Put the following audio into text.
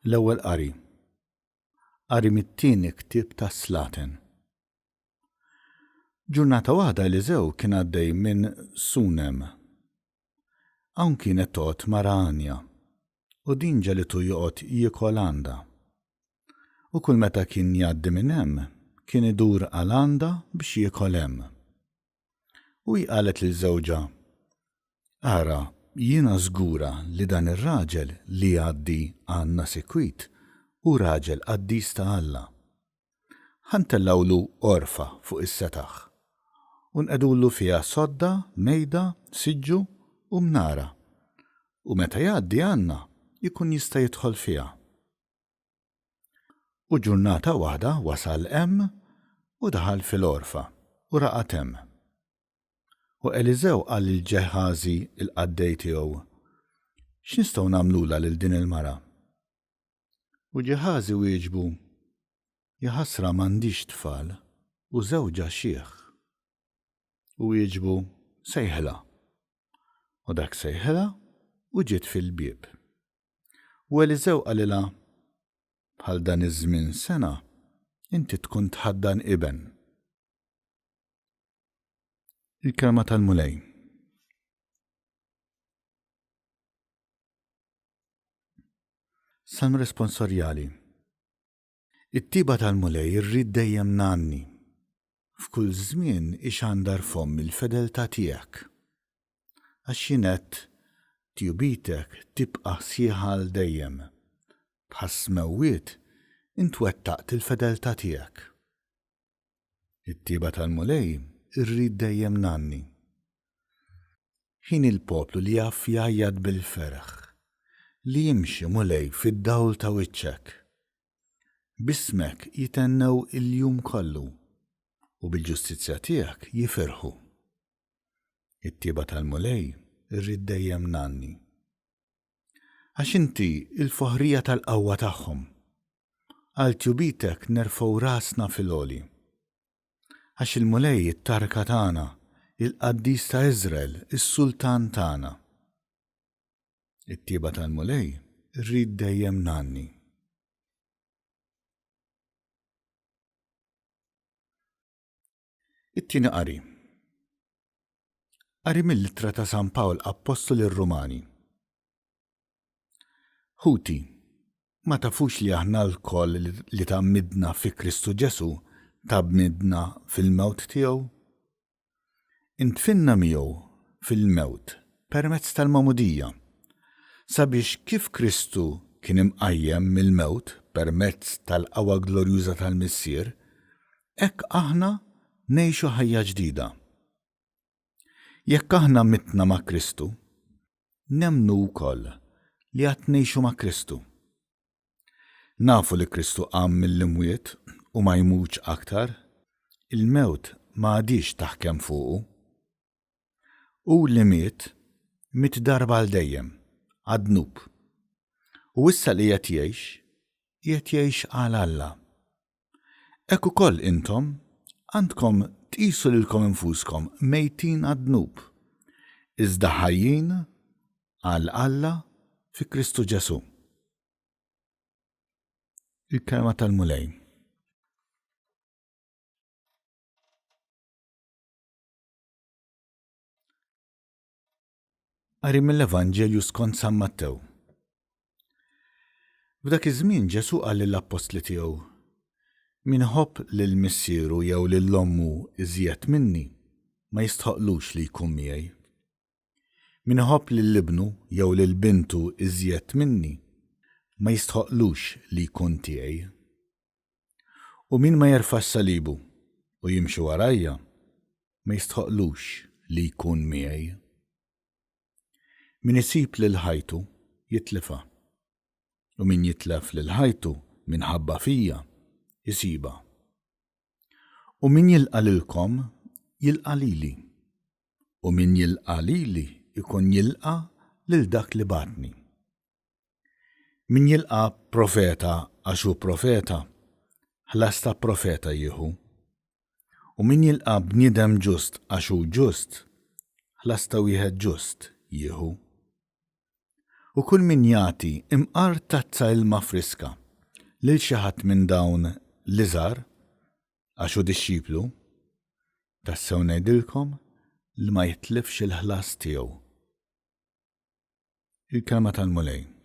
L-ewwel qari. Qari mit-tieni ktieb ta' Slatin. Ġurnata waħda Eliżew kien għaddej minn Sunem. Hawn kienet toqgħod mara Anja, u din ġelitu joqgħod jiekol għandha. U kull meta kien jgħaddi minn hemm, kien idur għal għandha biex jiekol hemm. U hi qalet liż-żewġa: Ara, jiena żgura li dan ir-raġel li jgħaddi għandna sikwit u raġel qaddis ta' Alla. Ħantellawlu orfa fuq is-setaħ u nqedullu fiha sodda, mejda, siġġu u mnara, u meta jgħaddi għandna jkun jista' jidħol fiha. U ġurnata waħda wasal hemm u daħal fil-orfa u raqat hemm. U Eliżew qal lil Ġeħażi il-qaddej tiegħu: X'nistgħu nagħmlula lil din il-mara? U Ġeħażi wieġbu: Ja ħasra m'għandix tfal u żewġa xieħ. U wieġbu: Sejħilha. U dak sejħilha u ġiet fil-bieb. U Eliżew qalilha: Bħal dan iż-żmien sena inti tkun tħaddan iben. Il-kelma tal-mulej. Salm responsorjali. It-tiba tal-mulej irrid dejjem nanni. F'kull żmien ixandar fomm il-fedeltà tiegħek. Għax jinet tjubitek tibqa' sieħa għal dejjem. B'ħassmewwiet intwettaqt il-fedeltà tiegħek. It-tiba tal-mulej irrid dejjem nanni. Ħin il-poplu li jaf jgħajjad bil-ferħ, li jimxi mulej fid-dawl ta' wiċċek. Bismek jitennew il-jum kollu u bil-ġustizzja tiegħek jifirħu. It-tiba tal-mulej irrid dejjem nanni. Għax inti il-foħrija tal-qawwa tagħhom. Għal tjubitek nerfgħu rasna fil-għoli. Għax il-mulej it-tarka tagħna, il-qaddis ta' Iżrael, is-sultan tagħna. It-tiba tal-mulej irrid dejjem nanni. It-tieni qari. Qari mill-Littra ta' San Pawl Apostol ir-Rumani. Ħuti, ma tafux li aħna l-koll li tammidna fi Kristu Ġesu tabnidna fil-mewt tiegħu? Intfinna miegħu fil-mewt permezz tal-magħmudija, sabiex kif Kristu kien imqajjem mill-mewt permezz tal-qawwa glorjuża tal-Missier, hekk aħna ngħixu ħajja ġdida. Jekk aħna mitna ma' Kristu, nemmnu wkoll li qed ngħixu ma' Kristu. Nafu li Kristu qam mill-imwiet u ma jmutx aktar, il-mewt ma għadix taħkem fuqu. U li miet darba għal dejjem, għad-dnub. U issa li qed jgħix għal Alla. Hekk ukoll intom għandkom tqisu lilkom infuskom mejtin għad-dnub, iżda ħajjin għal Alla fi Kristu Ġesu. Il-kelma tal-mulej. Qari mill-Evanġelju skont San Mattew. F'dak iż-żmien Ġesu qal lill-apostli tiegħu: Min iħobb lill-missieru jew lill-ommu iżjed minni ma jistħoqlux li jkun miegħi. Min iħobb lill-ibnu jew lill-bintu iżjed minni ma jistħoqlux li jkun tiegħi. U min ma jerfax salibu u jimxi warajja ma jistħoqlux li jkun miegħi. Min isib lil ħajtu jitlifha, u min jitlef lil ħajtu minħabba fija jisiba. U min jilqa lilkom jilqa lili, u min jilqa lili ikun jilqa lil dak li batni. Min jilqa profeta għax hu profeta, ħlas ta' profeta jieħu. U min jilqa bniedem ġust għax hu ġust, ħlas ta' wieħed ġust jieħu. U kull min jagħti imqar tazza ilma friska lil xi ħadd minn dawn l-iżgħar għax hu dixxiplu, tassew ngħidilkom li ma jitlifx il-ħlas tiegħu. Il-kelma tal-Mulej.